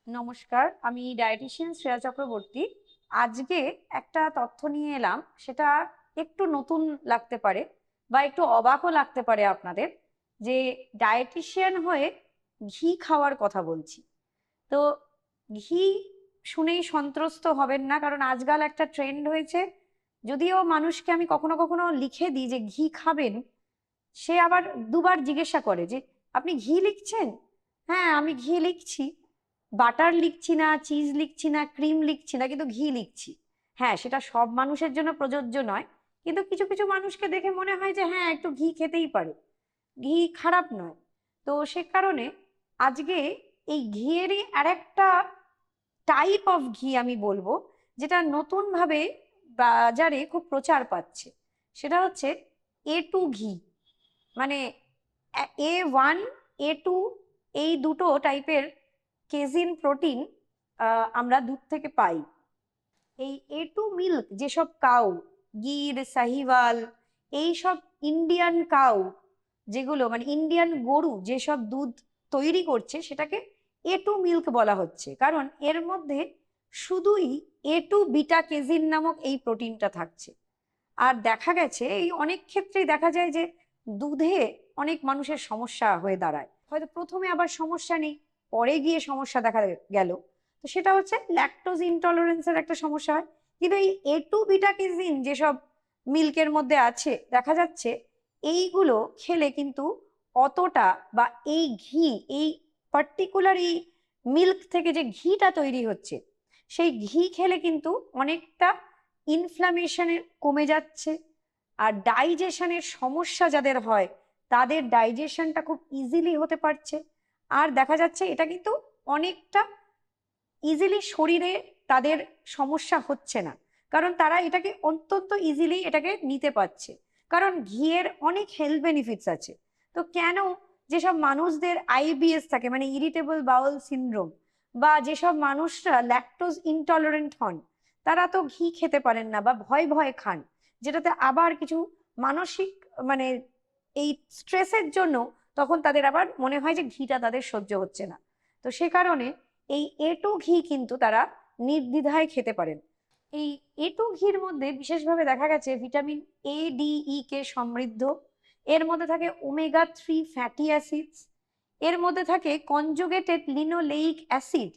নমস্কার, আমি ডায়েটিশিয়ান শ্রেয়া চক্রবর্তী। আজকে একটা তথ্য নিয়ে এলাম, সেটা একটু নতুন লাগতে পারে বা একটু অবাকও লাগতে পারে আপনাদের, যে ডায়েটিশিয়ান হয়ে ঘি খাওয়ার কথা বলছি। তো ঘি শুনেই সন্ত্রস্ত হবেন না, কারণ আজকাল একটা ট্রেন্ড হয়েছে। যদিও মানুষকে আমি কখনো কখনো লিখে দিই যে ঘি খাবেন, সে আবার দুবার জিজ্ঞাসা করে যে আপনি ঘি লিখছেন। হ্যাঁ, আমি ঘি লিখছি, বাটার লিখছি না, চিজ লিখছি না, ক্রিম লিখছি না, কিন্তু ঘি লিখছি। হ্যাঁ, সেটা সব মানুষের জন্য প্রযোজ্য নয়, কিন্তু কিছু কিছু মানুষকে দেখে মনে হয় যে হ্যাঁ, একটু ঘি খেতেই পারে, ঘি খারাপ নয়। তো সে কারণে আজকে এই ঘিয়েরই আরেকটা টাইপ অফ ঘি আমি বলবো, যেটা নতুন ভাবে বাজারে খুব প্রচার পাচ্ছে। সেটা হচ্ছে A2 ঘি। মানে A1, A2, এই দুটো টাইপের কেজিন প্রোটিন আমরা দুধ থেকে পাই। এই A2 মিল্ক, যেসব কাউ, গির, সাহিওয়াল, এই সব ইন্ডিয়ান কাউ, যেগুলো মানে ইন্ডিয়ান গরু যেসব দুধ তৈরি করছে, সেটাকে A2 মিল্ক বলা হচ্ছে, কারণ এর মধ্যে শুধুই A2 বিটা কেজিন নামক এই প্রোটিনটা থাকছে। আর দেখা গেছে এই অনেক ক্ষেত্রেই দেখা যায় যে দুধে অনেক মানুষের সমস্যা হয়ে দাঁড়ায়, হয়তো প্রথমে আবার সমস্যা নেই, পরে গিয়ে সমস্যা দেখা গেল। তো সেটা হচ্ছে ল্যাকটোজ ইনটলারেন্সের একটা সমস্যা হয়। কিন্তু এই A2 বিটা কেজিন যেসব মিল্কের মধ্যে আছে, দেখা যাচ্ছে এইগুলো খেলে কিন্তু অতটা, বা এই ঘি, এই পার্টিকুলার এই মিল্ক থেকে যে ঘিটা তৈরি হচ্ছে, সেই ঘি খেলে কিন্তু অনেকটা ইনফ্লামেশনের কমে যাচ্ছে। আর ডাইজেশনের সমস্যা যাদের হয়, তাদের ডাইজেশনটা খুব ইজিলি হতে পারছে। আর দেখা যাচ্ছে এটা কিন্তু অনেকটা ইজিলি শরীরে তাদের সমস্যা হচ্ছে না, কারণ তারা এটাকে অত্যন্ত ইজিলি এটাকে নিতে পারছে। কারণ ঘিয়ের অনেক হেলথ বেনিফিটস আছে। তো কেন যেসব মানুষদের IBS থাকে, মানে ইরিটেবল বাউল সিনড্রোম, বা যেসব মানুষরা ল্যাকটোজ ইনটলারেন্ট হন, তারা তো ঘি খেতে পারেন না বা ভয় ভয়ে খান, যেটাতে আবার কিছু মানসিক, মানে এই স্ট্রেসের জন্য তখন তাদের আবার মনে হয় যে ঘিটা তাদের সহ্য হচ্ছে না। তো সে কারণে এই A2 ঘি কিন্তু তারা নির্দ্বিধায় খেতে পারেন। এই A2 ঘির মধ্যে বিশেষভাবে দেখা গেছে ভিটামিন A, D, E কে সমৃদ্ধ। এর মধ্যে থাকে ওমেগা 3 ফ্যাটি অ্যাসিডস। এর মধ্যে থাকে কনজুগেটেড লিনোলেইক অ্যাসিড,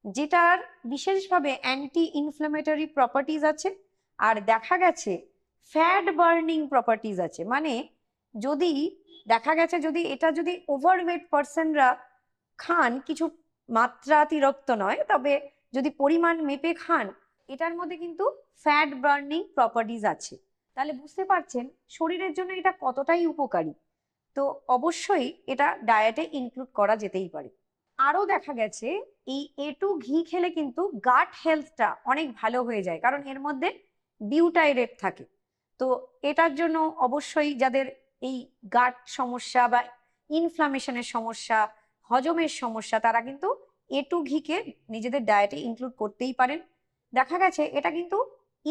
যেটার বিশেষভাবে অ্যান্টি ইনফ্ল্যামেটরি প্রপার্টিজ আছে। আর দেখা গেছে ফ্যাট বার্নিং প্রপার্টিজ আছে। মানে যদি দেখা গেছে যদি এটা যদি ওভারওয়েট পার্সনরা খান, কিছু মাত্রাতিরিক্ত নয়, তবে যদি পরিমাণ মেপে খান, এটার মধ্যে কিন্তু ফ্যাট বার্নিং প্রপার্টিজ আছে। তাহলে বুঝতে পারছেন শরীরের জন্য এটা কতটাই উপকারী। তো অবশ্যই এটা ডায়েটে ইনক্লুড করা যেতেই পারে। আরো দেখা গেছে এই A2 ঘি খেলে কিন্তু গাট হেলথটা অনেক ভালো হয়ে যায়, কারণ এর মধ্যে বিউটাইরেট থাকে। তো এটার জন্য অবশ্যই যাদের এই গাট সমস্যা বা ইনফ্লামেশনের সমস্যা, হজমের সমস্যা, তারা কিন্তু A2 ঘিকে নিজেদের ডায়েটে ইনক্লুড করতেই পারেন। দেখা গেছে এটা কিন্তু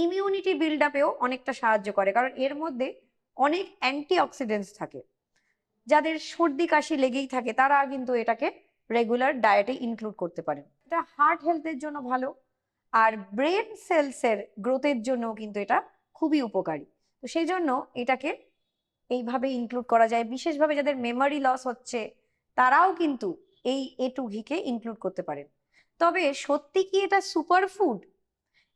ইমিউনিটি বিল্ড আপেও অনেকটা সাহায্য করে, কারণ এর মধ্যে অনেক অ্যান্টি অক্সিডেন্টস থাকে। যাদের সর্দি কাশি লেগেই থাকে, তারা কিন্তু এটাকে রেগুলার ডায়েটে ইনক্লুড করতে পারেন। এটা হার্ট হেলথের জন্য ভালো, আর ব্রেন সেলসের গ্রোথের জন্য কিন্তু এটা খুবই উপকারী। তো সেই জন্য এটাকে এইভাবে ইনক্লুড করা যায়। বিশেষভাবে যাদের মেমোরি লস হচ্ছে, তারাও কিন্তু এই A2 ঘিকে ইনক্লুড করতে পারেন। তবে সত্যি কি এটা সুপার ফুড?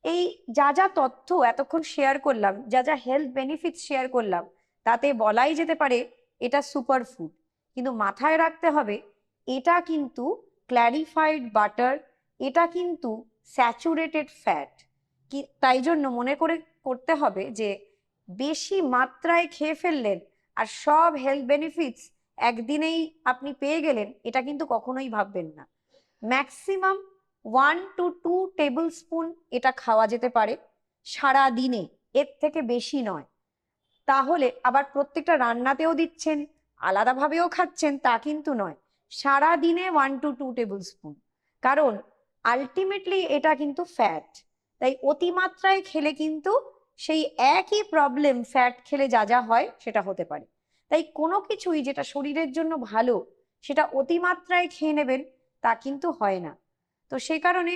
এই যা যা তথ্য এতক্ষণ শেয়ার করলাম, যা যা হেলথ বেনিফিট শেয়ার করলাম, তাতে বলাই যেতে পারে এটা সুপার ফুড। কিন্তু মাথায় রাখতে হবে এটা কিন্তু ক্ল্যারিফাইড বাটার, এটা কিন্তু স্যাচুরেটেড ফ্যাট। কি তাই জন্য মনে করে করতে হবে যে বেশি মাত্রায় খেয়ে ফেললেন আর সব হেলথ বেনিফিটস একদিনেই আপনি পেয়ে গেলেন, এটা কিন্তু কখনোই ভাববেন না। ম্যাক্সিমাম 1 to 2 টেবিল স্পুন এটা খাওয়া যেতে পারে সারা দিনে, এর থেকে বেশি নয়। তাহলে আবার প্রত্যেকটা রান্নাতেও দিচ্ছেন, আলাদাভাবেও খাচ্ছেন, তা কিন্তু নয়। সারা দিনে 1 to 2 টেবিল স্পুন, কারণ আলটিমেটলি এটা কিন্তু ফ্যাট। তাই অতিমাত্রায় খেলে কিন্তু সেই একই প্রবলেম ফ্যাট খেলে যা যা হয় সেটা হতে পারে। তাই কোনো কিছুই যেটা শরীরের জন্য ভালো, সেটা অতিমাত্রায় খেয়ে নেবেন তা কিন্তু হয় না। তো সেই কারণে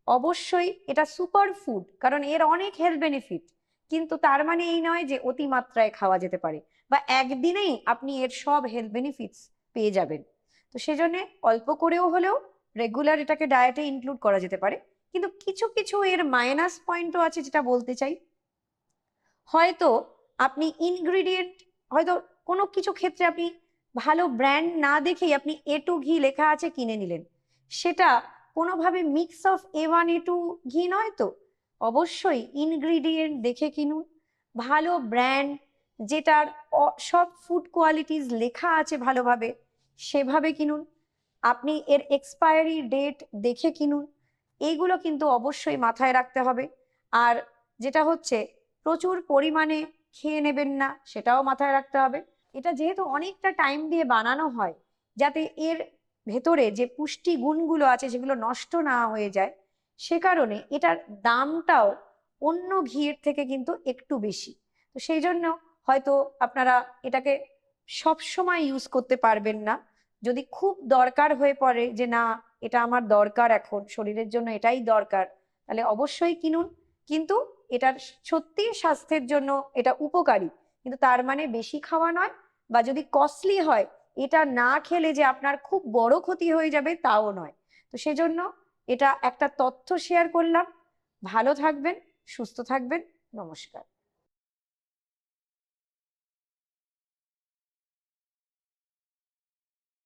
অবশ্যই এটা সুপার ফুড, কারণ এর অনেক হেলথ বেনিফিট, কিন্তু তার মানে এই নয় যে অতিমাত্রায় খাওয়া যেতে পারে বা একদিনেই আপনি এর সব হেলথ বেনিফিটস পেয়ে যাবেন। তো সেজন্য অল্প করেও হলেও রেগুলার এটাকে ডায়েটে ইনক্লুড করা যেতে পারে। কিন্তু কিছু কিছু এর মাইনাস পয়েন্টও আছে যেটা বলতে চাই। হয়তো আপনি ইনগ্রিডিয়েন্ট, হয়তো কোনো কিছু ক্ষেত্রে আপনি ভালো ব্র্যান্ড না দেখেই আপনি A2 ঘি লেখা আছে কিনে নিলেন, সেটা কোনোভাবে মিক্স অফ A1 A2 ঘি নয় তো। অবশ্যই ইনগ্রিডিয়েন্ট দেখে কিনুন, ভালো ব্র্যান্ড যেটার সব ফুড কোয়ালিটিস লেখা আছে ভালোভাবে, সেভাবে কিনুন। আপনি এর এক্সপায়ারি ডেট দেখে কিনুন, এইগুলো কিন্তু অবশ্যই মাথায় রাখতে হবে। আর যেটা হচ্ছে, প্রচুর পরিমাণে খেয়ে নেবেন না, সেটাও মাথায় রাখতে হবে। এটা যেহেতু অনেকটা টাইম দিয়ে বানানো হয়, যাতে এর ভেতরে যে পুষ্টি গুণগুলো আছে সেগুলো নষ্ট না হয়ে যায়, সে কারণে এটার দামটাও অন্য ঘিয়ের থেকে কিন্তু একটু বেশি। তো সেই জন্য হয়তো আপনারা এটাকে সব সময় ইউজ করতে পারবেন না। যদি খুব দরকার হয়ে পড়ে যে না, এটা আমার দরকার, এখন শরীরের জন্য এটাই দরকার, তাহলে অবশ্যই কিনুন। কিন্তু এটার সত্যি স্বাস্থ্যের জন্য এটা উপকারী, কিন্তু তার মানে বেশি খাওয়া নয়, বা যদি কস্টলি হয় এটা না খেলে যে আপনার খুব বড় ক্ষতি হয়ে যাবে তাও নয়। তো সেজন্য এটা একটা তথ্য শেয়ার করলাম। ভালো থাকবেন, সুস্থ থাকবেন। নমস্কার।